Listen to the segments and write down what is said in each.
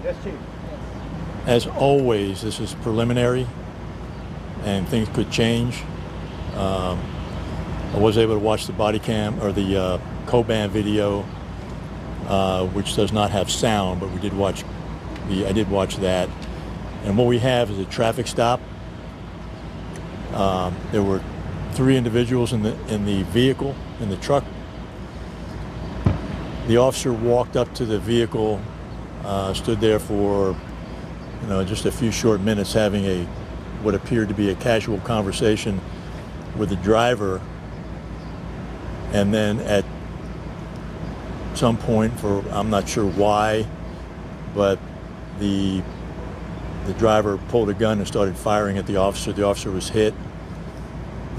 Yes, Chief. As always, this is preliminary and things could change. I was able to watch the body cam or the Coban video, which does not have sound, but I did watch that. And what we have is a traffic stop. There were 3 individuals in the vehicle, in the truck. The officer walked up to the vehicle, stood there for just a few short minutes, having what appeared to be a casual conversation with the driver, and then at some point, I'm not sure why, but the driver pulled a gun and started firing at the officer. The officer was hit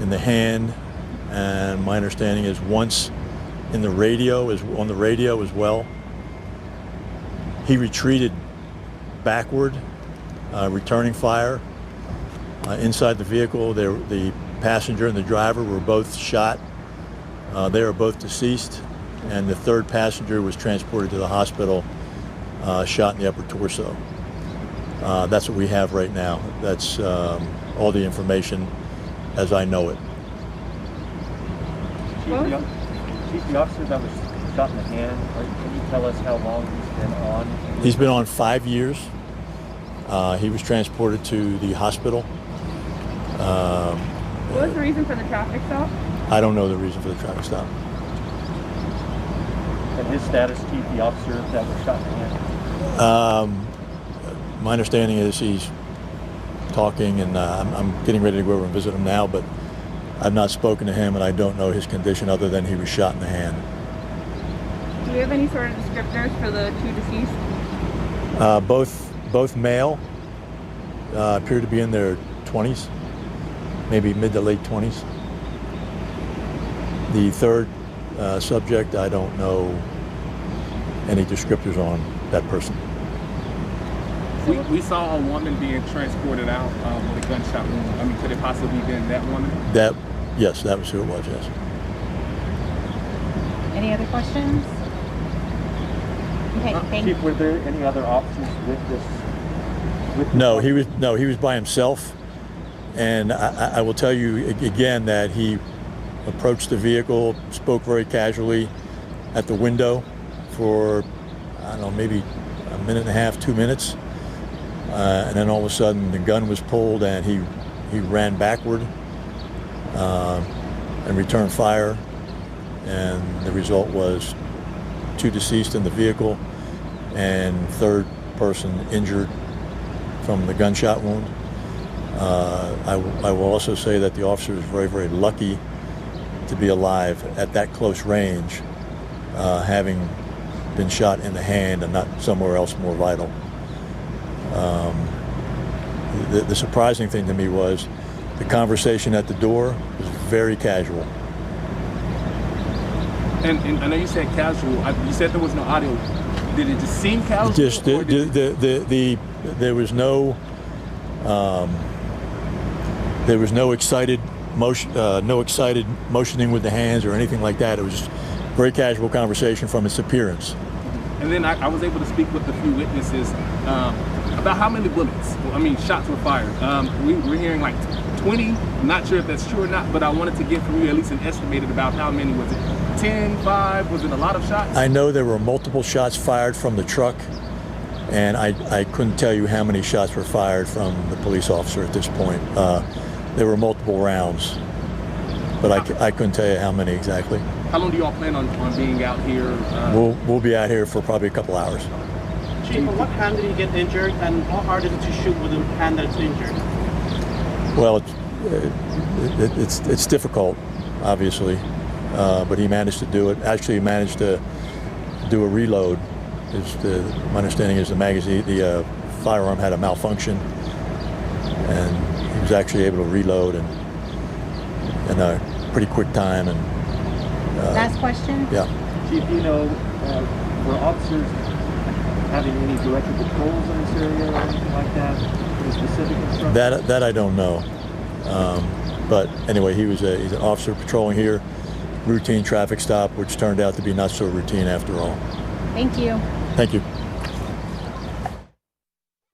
in the hand, and my understanding is once on the radio as well. He retreated backward, returning fire. Inside the vehicle, the passenger and the driver were both shot. They are both deceased, and the 3rd passenger was transported to the hospital, shot in the upper torso. That's what we have right now. That's all the information as I know it. Chief, the officer that was shot in the hand, can you tell us how long he's been on? He's been on 5 years. He was transported to the hospital. What was the reason for the traffic stop? I don't know the reason for the traffic stop. And his status, Chief, the officer that was shot in the hand? My understanding is he's talking, and I'm getting ready to go over and visit him now, but I've not spoken to him, and I don't know his condition other than he was shot in the hand. Do you have any sort of descriptors for the 2 deceased? Both male, appear to be in their 20s, maybe mid to late 20s. The 3rd subject, I don't know any descriptors on that person. We saw a woman being transported out with a gunshot wound. I mean, could it possibly have been that woman? Yes, that was who it was, yes. Any other questions? Okay, thank you. Chief, were there any other officers with this? No, he was by himself, and I will tell you again that he approached the vehicle, spoke very casually at the window for, I don't know, maybe a minute and a half, 2 minutes, and then all of a sudden the gun was pulled and he ran backward and returned fire, and the result was 2 deceased in the vehicle and 3rd person injured from the gunshot wound. I will also say that the officer was very, very lucky to be alive at that close range, having been shot in the hand and not somewhere else more vital. The surprising thing to me was the conversation at the door was very casual. And I know you said casual. You said there was no audio. Did it just seem casual? Just there was no excited motion, no excited motioning with the hands or anything like that. It was just very casual conversation from its appearance. And then I was able to speak with a few witnesses about how many shots were fired. We're hearing like 20. I'm not sure if that's true or not, but I wanted to get from you at least an estimated about how many. Was it 10, 5? Was it a lot of shots? I know there were multiple shots fired from the truck, and I couldn't tell you how many shots were fired from the police officer at this point. There were multiple rounds, but I couldn't tell you how many exactly. How long do you all plan on being out here? We'll be out here for probably a couple hours. Chief, what hand did he get injured, and how hard is it to shoot with a hand that's injured? Well, it's difficult, obviously, but he managed to do it. Actually, he managed to do a reload. My understanding is the firearm had a malfunction, and he was actually able to reload in a pretty quick time. And last question? Yeah. Chief, were officers having any directed patrols in this area or anything like that? Any specific instructions? That I don't know. But anyway, he's an officer patrolling here, routine traffic stop, which turned out to be not so routine after all. Thank you. Thank you.